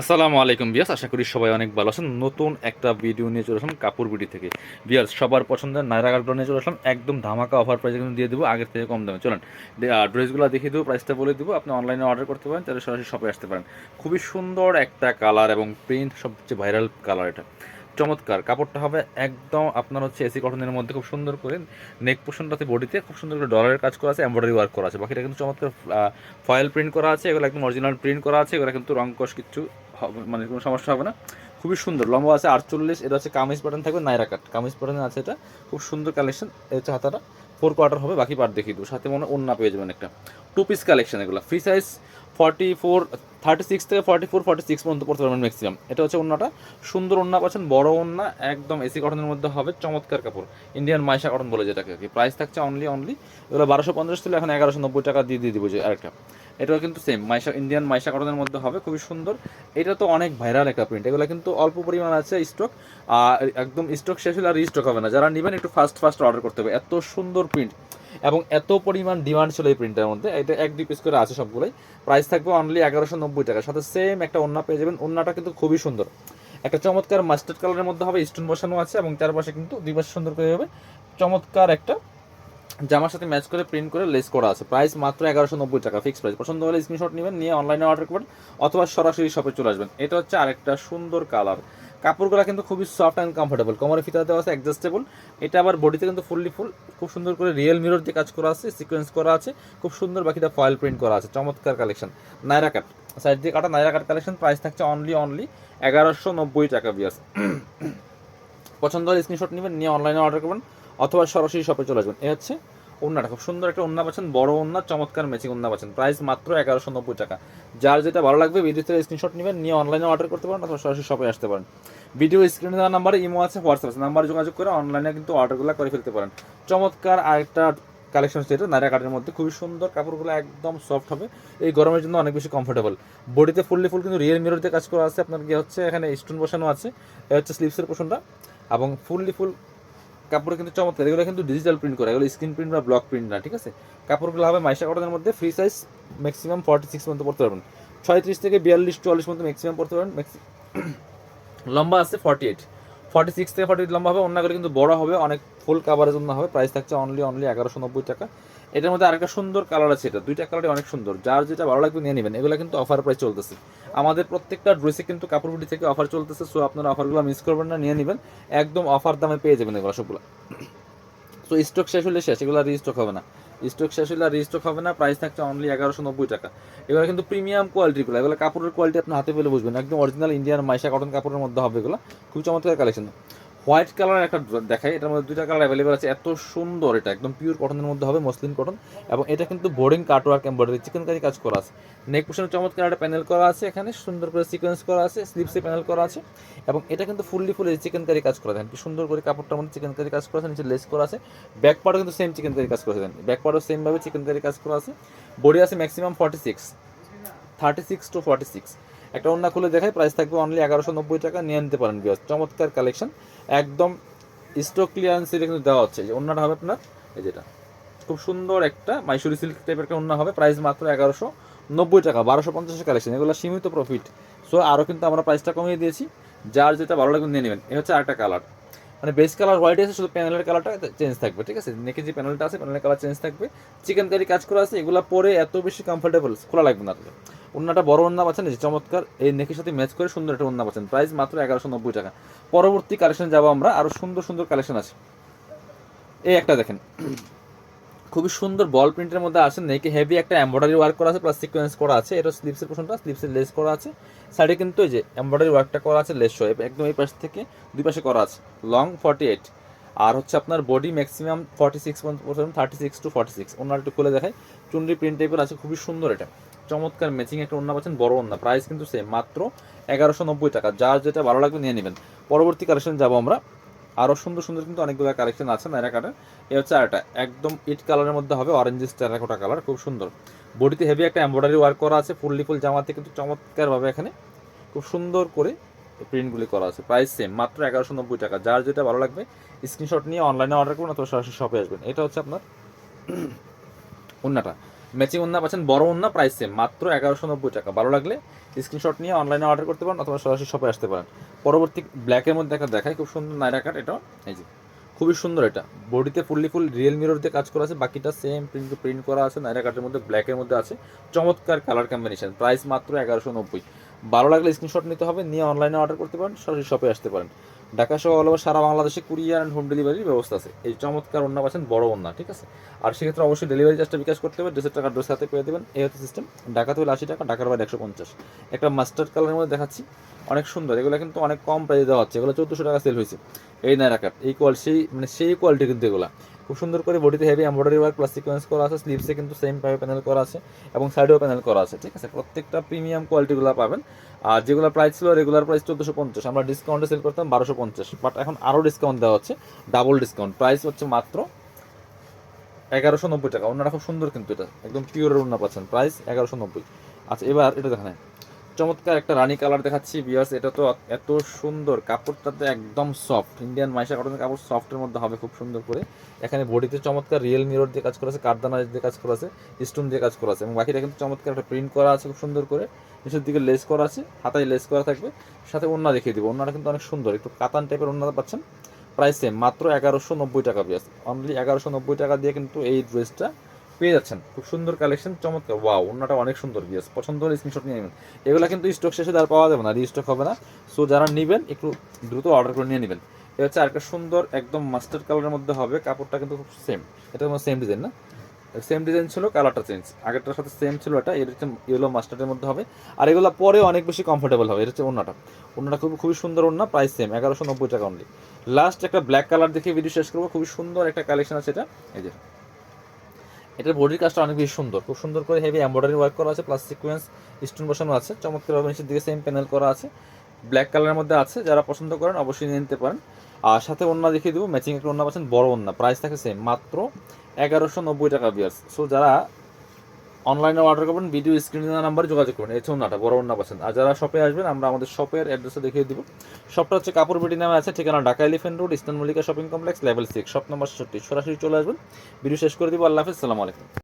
আসসালামু আলাইকুম বিয়াস, আশা করি সবাই অনেক ভালো আছেন। নতুন একটা ভিডিও নিয়ে চলে আসলাম কাপড় বিডি থেকে। বিয়াস, সবার পছন্দের নায়রা কাপড় নিয়ে চলে আসলাম, একদম ধামাকা অফার প্রাইসে কিন্তু দিয়ে দেবো, আগের থেকে কম দামে। চলেন ড্রেসগুলো দেখিয়ে দেবো, প্রাইসটা বলে দেবো, আপনি অনলাইনে অর্ডার করতে পারেন, তাহলে সরাসরি শপে আসতে পারেন। খুবই সুন্দর একটা কালার এবং প্রিন্ট, সবচেয়ে ভাইরাল কালার এটা। চমৎকার কাপড়টা হবে একদম আপনার হচ্ছে এসি কটনের মধ্যে, খুব সুন্দর করে নেক পোর্শনটাতে বডিতে খুব সুন্দর করে ডলারের কাজ করা আছে, এমব্রয়ডারি ওয়ার্ক করা আছে। বাকিটা কিন্তু চমৎকার ফয়েল প্রিন্ট করা আছে, এগুলো একদম অরিজিনাল প্রিন্ট করা আছে, এগুলো কিন্তু রং কস কিচ্ছু মানে কোনো সমস্যা হবে না। খুবই সুন্দর, লম্বা আছে 48, এটা হচ্ছে কামিজ প্যাটার্ন থাকবে, নাইরা কাট কামিজ প্যাটার্ন আছে, এটা খুব সুন্দর কালেকশন। এটা হচ্ছে হাতাটা 4 কোয়ার্টার হবে, বাকি পার্ট দেখিয়ে দেবো, সাথে মনে ওড়না পেয়ে যাবেন একটা। 2 পিস কালেকশন এগুলো, ফ্রি সাইজ 44, 36 থেকে 46 পর্যন্ত পড়তে পারবেন ম্যাক্সিমাম। এটা হচ্ছে ওড়নাটা, সুন্দর ওড়না পাচ্ছেন, বড় ওড়না, একদম এসি কটনের মধ্যে হবে, চমৎকার কাপড়, ইন্ডিয়ান মাইশা কটন বলে যেটাকে আর কি। প্রাইস থাকছে অনলি এগুলো 1250 ছিল, এখন 1190 টাকা দিয়ে দিব যে আরেকটা। এটাও কিন্তু সেম মাইশা, ইন্ডিয়ান মাইশা কটনের মধ্যে হবে, খুবই সুন্দর। এটা তো অনেক ভাইরাল একটা প্রিন্ট, এগুলো কিন্তু অল্প পরিমাণ আছে স্টক, আর একদম স্টক শেষ হলে আর রিস্টক হবে না। যারা নেবেন একটু ফাস্ট অর্ডার করতে হবে, এত সুন্দর প্রিন্ট এবং এত পরিমাণ ডিমান্ড ছিল এই প্রিন্টের মধ্যে। এটা 1-2 পিস করে আছে সবগুলোই। প্রাইস থাকবে অনলি 1190 টাকা, সাথে সেম একটা ওড়না পেয়ে যাবেন। ওড়নাটা কিন্তু খুবই সুন্দর, একটা চমৎকার মাস্টার্ড কালারের মধ্যে হবে, স্টোন বসানো আছে এবং চারপাশে কিন্তু দুই পাশে সুন্দর করে হবে। চমৎকার একটা জামার সাথে ম্যাচ করে প্রিন্ট করে লেস করা আছে। প্রাইস মাত্র 1190 টাকা, ফিক্স প্রাইস। পছন্দ হলে স্ক্রিনশট নেবেন, নিয়ে অনলাইনে অর্ডার করবেন অথবা সরাসরি শপে চলে আসবেন। এটা হচ্ছে আরেকটা সুন্দর কালার। কাপড়গুলো কিন্তু খুবই সফট অ্যান্ড কমফোর্টেবল, কোমরে ফিতা দেওয়া আছে অ্যাডজাস্টেবল। এটা আবার বডিতে কিন্তু ফুল খুব সুন্দর করে রিয়েল মিরর দিয়ে কাজ করা আছে, সিকোয়েন্স করা আছে, খুব সুন্দর। বাকিটা ফয়েল প্রিন্ট করা আছে, চমৎকার কালেকশন। নাইরা কাট সাইড দিয়ে কাটা নাইরা কাট কালেকশন। প্রাইস থাকছে অনলি 1190 টাকা বিয়ার্স। পছন্দ হলে স্ক্রিনশট নেবেন, নিয়ে অনলাইনে অর্ডার করবেন অথবা সরাসরি শপে চলে আসবেন। এ হচ্ছে ওড়নাটা, খুব সুন্দর একটা ওড়না পাচ্ছেন, বড় ওড়না, চমৎকার ম্যাচিং ওড়না পাচ্ছেন। প্রাইস মাত্র 1190 টাকা। যার যেটা ভালো লাগবে ভিডিও থেকে স্ক্রিনশট নেবেন, নিয়ে অনলাইনে অর্ডার করতে পারেন অথবা সরাসরি শপে আসতে পারেন। ভিডিও স্ক্রিনে দেওয়া নাম্বারে ইমো আছে, হোয়াটসঅ্যাপ আছে, নাম্বারে যোগাযোগ করে অনলাইনে কিন্তু অর্ডারগুলো করে ফেলতে পারেন। চমৎকার আরেকটা কালেকশন হচ্ছে এটা, নাইরা কাটের মধ্যে, খুবই সুন্দর। কাপড়গুলো একদম সফট হবে, এই গরমের জন্য অনেক বেশি কমফোর্টেবল। বডিতে ফুল কিন্তু রিয়েল মিরর দিয়ে কাজ করা আছে, আপনার গিয়ে হচ্ছে এখানে স্টোন বসানো আছে। এটা হচ্ছে স্লিভসের পোর্শনটা, এবং ফুল কাপড় কিন্তু চমৎকার। এগুলো কিন্তু ডিজিটাল প্রিন্ট করা, এগুলো স্ক্রিন প্রিন্ট বা ব্লক প্রিন্ট না, ঠিক আছে। কাপড়গুলো হবে মাইশা কটনের মধ্যে, ফ্রি সাইজ ম্যাক্সিমাম 46 পর্যন্ত পড়তে পারবেন, 36 থেকে 42-44 পর্যন্ত ম্যাক্সিমাম পড়তে পারবেন। লম্বা আছে 48, 46 থেকে 48 লম্বা হবে। অন্যগুলো কিন্তু বড় হবে, অনেক ফুল কাভারের জন্য হবে। প্রাইস থাকছে অনলি 1190 টাকা। এটার মধ্যে আরেকটা সুন্দর কালার আছে, এটা দুইটা কালারই অনেক সুন্দর, যার যেটা ভালো লাগবে নিয়ে নেবেন। এগুলো কিন্তু অফার প্রাইস চলতেছে, আমাদের প্রত্যেকটা ড্রেসে কিন্তু কাপড় থেকে অফার চলতেছে। সো আপনারা অফারগুলো মিস করবেন না, নিয়ে নেবেন, একদম অফার দামে পেয়ে যাবেন এগুলো সবগুলো। সো স্টক শেষ হলে শেষ, এগুলো রিস্টক হবে না, স্টক শেষ হলে রিস্টক হবে না। প্রাইস থাকছে অনলি 1190 টাকা। এগুলো কিন্তু প্রিমিয়াম কোয়ালিটিগুলো, এগুলো কাপড়ের কোয়ালিটি আপনি হাতে পেলে বুঝবেন, একদম অরিজিনাল ইন্ডিয়ান মাইশা কটন কাপড়ের মধ্যে হবে এগুলো। খুবই চমৎকার কালেকশন। হোয়াইট কালার একটা দেখাই, এটার মধ্যে দুইটা কালার অ্যাভেলেবেল আছে, এত সুন্দর। এটা একদম পিওর কটনের মধ্যে হবে, মসলিন কটন, এবং এটা কিন্তু বোর্ডিং কাটওয়ার্ক এমব্রয়ডারি চিকেনকারি কাজ করা আছে। নেক পোর্শনে চমৎকার একটা প্যানেল করা আছে, এখানে সুন্দর করে সিকোয়েন্স করা আছে, স্লিপসে প্যানেল করা আছে, এবং এটা কিন্তু ফুল চিকেনকারি কাজ করা দেন, কি সুন্দর করে কাপড়টার মধ্যে চিকেনকারি কাজ করা আছে, নিচে লেস করা আছে। ব্যাক পার্টও কিন্তু সেম চিকেনকারি কাজ করা দেন, ব্যাক পার্টও সেমভাবে চিকেনকারি কাজ করা আছে। বডি আছে ম্যাক্সিমাম 36 একটা ওড়না খুলে দেখায়। প্রাইস থাকবে অনলি 1190 টাকা, নিয়ে নিতে পারেন বিয়াস। চমৎকার কালেকশন, একদম স্টক ক্লিয়ারেন্স এটা কিন্তু দেওয়া হচ্ছে। যে ওড়নাটা হবে আপনার, এই যেটা খুব সুন্দর একটা মাইসুরি সিল্ক টাইপের একটা ওড়না হবে। প্রাইস মাত্র 1190 টাকা, 1250 কালেকশন, এগুলো সীমিত প্রফিট। সো আরও কিন্তু আমরা প্রাইসটা কমিয়ে দিয়েছি, যার যেটা ভালো লাগবে নিয়ে নেবেন। এ হচ্ছে আরেকটা কালার, মানে বেস কালার হোয়াইট আছে, শুধু প্যানেলের কালারটা চেঞ্জ থাকবে, ঠিক আছে। নেকে যে প্যানেলটা আছে, প্যানেলের কালার চেঞ্জ থাকবে, চিকেনকারি কাজ করা আছে। এগুলো পরে এত বেশি কমফোর্টেবল, খোলা লাগবে না। ওড়নাটা বড় ওড়না পাচ্ছেন, এই চমৎকার, এই নেকের সাথে ম্যাচ করে সুন্দর একটা ওড়না পাচ্ছেন। প্রাইস মাত্র 1190 টাকা। পরবর্তী কালেকশন যাবো আমরা, আরও সুন্দর সুন্দর কালেকশন আছে। এই একটা দেখেন, খুবই সুন্দর বল প্রিন্টের মধ্যে আছে, নেকে হেভি একটা এমব্রয়ডারি ওয়ার্ক করা আছে, প্লাস সিকোয়েন্স করা আছে। এটা স্লিপসের পোর্শনটা, স্লিপসের লেস করা আছে, সাইডে কিন্তু এই যে এমব্রয়ডারি ওয়ার্কটা করা আছে, লেস শো একদম এই পাশ থেকে দুই পাশে করা আছে। লং 48, আর হচ্ছে আপনার বডি ম্যাক্সিমাম 46 36-46। ওনার একটু খুলে দেখায়, চুনরি প্রিন্ট টাইপের আছে, খুবই সুন্দর। এটা চমৎকার ম্যাচিং একটা ওড়না পাচ্ছেন, বড় ওড়না। প্রাইস কিন্তু সেম, মাত্র 1190 টাকা। যার যেটা ভালো লাগবে নিয়ে নেবেন। পরবর্তী কালেকশন যাবো আমরা, আরও সুন্দর সুন্দর কিন্তু অনেকগুলো কালেকশন আছে নাইরা কাটের। এ হচ্ছে আরেকটা, একদম ইট কালারের মধ্যে হবে, অরেঞ্জিস টেরাকোটা কালার, খুব সুন্দর। বডিতে হেভি একটা এমব্রয়ডারি ওয়ার্ক করা আছে, ফুল জামাতে কিন্তু চমৎকারভাবে এখানে খুব সুন্দর করে প্রিন্টগুলি করা আছে। প্রাইস সেম, মাত্র 1190 টাকা। যার যেটা ভালো লাগবে স্ক্রিনশট নিয়ে অনলাইনে অর্ডার করুন অথবা সরাসরি শপে আসবেন। এটা হচ্ছে আপনার ওড়নাটা, ম্যাচিং ওন্না পাচ্ছেন, বড় ওন্না, প্রাইস সেম, মাত্র 1190 টাকা। ভালো লাগলে স্ক্রিনশট নিয়ে অনলাইনে অর্ডার করতে পারেন অথবা সরাসরি শপে আসতে পারেন। পরবর্তী ব্ল্যাকের মধ্যে একটা দেখায়, খুব সুন্দর নাইরা কাট, এটা এই যে খুবই সুন্দর। এটা বডিতে ফুল রিয়েল মিরর দিয়ে কাজ করা আছে, বাকিটা সেম প্রিন্ট করা আছে। নাইরা কাটের মধ্যে ব্ল্যাকের মধ্যে আছে, চমৎকার কালার কম্বিনেশন, প্রাইস মাত্র 1190। ভালো লাগলে স্ক্রিনশট নিতে হবে, নিয়ে অনলাইনে অর্ডার করতে পারেন, সরাসরি শপে আসতে পারেন। ঢাকা সহ অল ওভার সারা বাংলাদেশে কুরিয়ার অ্যান্ড হোম ডেলিভারির ব্যবস্থা আছে। এই চমৎকার ওন্না পাচ্ছেন, বড় ওন্না, ঠিক আছে। আর সেক্ষেত্রে অবশ্যই ডেলিভারি চার্জটা বিকাশ করতে হবে, ড্রেসের টাকা ড্রেস হাতে পেয়ে দেবেন, এই হচ্ছে সিস্টেম। ঢাকাতে হলে 80 টাকা, ঢাকার বাইরে 150। একটা মাস্টার্ড কালারের মধ্যে দেখাচ্ছি, অনেক সুন্দর। এগুলো কিন্তু অনেক কম প্রাইসে দেওয়া হচ্ছে, এগুলো 1400 টাকা সেল হয়েছে। এই নাইরা কাট, এই সেই কোয়ালিটি কিন্তু এগুলো খুব সুন্দর করে বডিতে heavy embroidery work plus sequence করা আছে, স্লিভসে কিন্তু সেম পাইপে প্যানেল করা আছে এবং সাইডেও প্যানেল করা আছে, ঠিক আছে। প্রত্যেকটা প্রিমিয়াম কোয়ালিটিগুলো পাবেন। আর যেগুলো প্রাইস ছিল রেগুলার প্রাইস 1450, আমরা ডিসকাউন্টে সেল করতাম 1250, বাট এখন আরও ডিসকাউন্ট দেওয়া হচ্ছে, ডাবল ডিসকাউন্ট, প্রাইস হচ্ছে মাত্র 1190 টাকা। ওনারা খুব সুন্দর, কিন্তু এটা একদম পিওরের ওনা পাচ্ছেন, প্রাইস 1190। আচ্ছা, এবার এটা দেখেন, চমৎকার একটা রানী কালার দেখাচ্ছি ভিউয়ার্স। এটা তো এত সুন্দর, কাপড়টাতে একদম সফট, ইন্ডিয়ান মাইশা কটনের কাপড়, সফটের মধ্যে হবে খুব সুন্দর করে। এখানে বডিতে চমৎকার রিয়েল মিরর দিয়ে কাজ করা আছে, কারদানা দিয়ে কাজ করা আছে, স্টোন দিয়ে কাজ করা আছে, এবং বাকিটা কিন্তু চমৎকার একটা প্রিন্ট করা আছে খুব সুন্দর করে। নিচের দিকে লেস করা আছে, হাতায় লেস করা থাকবে, সাথে ওন্না দেখিয়ে দিব। ওন্নাটা কিন্তু অনেক সুন্দর, একটু কাতান টাইপের ওন্না পাচ্ছেন, প্রাইস সেম, মাত্র 1190 টাকা ভিউয়ার্স। অনলি 1190 টাকা দিয়ে কিন্তু এই ড্রেসটা পেয়ে যাচ্ছেন। খুব সুন্দর কালেকশন, চমৎকার, ওয়াও, ওন্নাটা অনেক সুন্দর ভিউয়ার্স। পছন্দ হলে স্ক্রিনশট নিয়ে নেবেন। এগুলো কিন্তু স্টক শেষে আর পাওয়া যাবে না, রিস্টক হবে না। সো যারা নেবেন একটু দ্রুত অর্ডার করে নিয়ে নেবেন। এটা হচ্ছে আরেকটা সুন্দর একদম মাস্টার্ড কালারের মধ্যে হবে, কাপড়টা কিন্তু খুব সেম, এটা সেম ডিজাইন না, সেম ডিজাইন ছিল, কালারটা চেঞ্জ, আগেরটার সাথে সেম ছিল। এটা এর হচ্ছে ইয়েলো মাস্টার্ডের মধ্যে হবে, আর এগুলো পরে অনেক বেশি কমফোর্টেবল হবে। এর হচ্ছে ওন্নাটা খুবই সুন্দর ওন্না, প্রাইস সেম, 1190 টাকা অনলি। লাস্ট একটা ব্ল্যাক কালার দেখে ভিডিও শেষ করবো, খুবই সুন্দর একটা কালেকশন আছে এটা, এই যে এটার বডির কাজটা অনেক বেশি সুন্দর, খুব সুন্দর করে হেভি এমব্রয়ডারি ওয়ার্ক করা আছে, প্লাস সিকোয়েন্স স্টোন বসানো আছে, চমৎকারভাবে নিচের দিকে সেম প্যানেল করা আছে, ব্ল্যাক কালারের মধ্যে আছে। যারা পছন্দ করেন অবশ্যই নিয়ে নিতে পারেন। আর সাথে ওন্না দেখিয়ে দেবো, ম্যাচিং একটা ওন্না পাচ্ছেন, বড় ওন্না, প্রাইস থাকে সেম, মাত্র 1190 টাকা ভিউয়ার্স। সো যারা অনলাইনে অর্ডার করবেন ভিডিও স্ক্রিনে নাম্বারে যোগাযোগ করুন, এই হচ্ছে ওন্নাটা, বড় ওন্না পাচ্ছেন। আর যারা শপে আসবেন আমরা আমাদের শপের অ্যাড্রেসে দেখিয়ে দিব। শপটা হচ্ছে কাপড় বিডি নামে আছে, ঠিকানা Dhaka elephant road, eastern Mallika shopping complex, level 6, shop number 66। সরাসরি চলে আসবেন। ভিডিও শেষ করে দিব। আল্লাহ হাফেজ, সালামু আলাইকুম।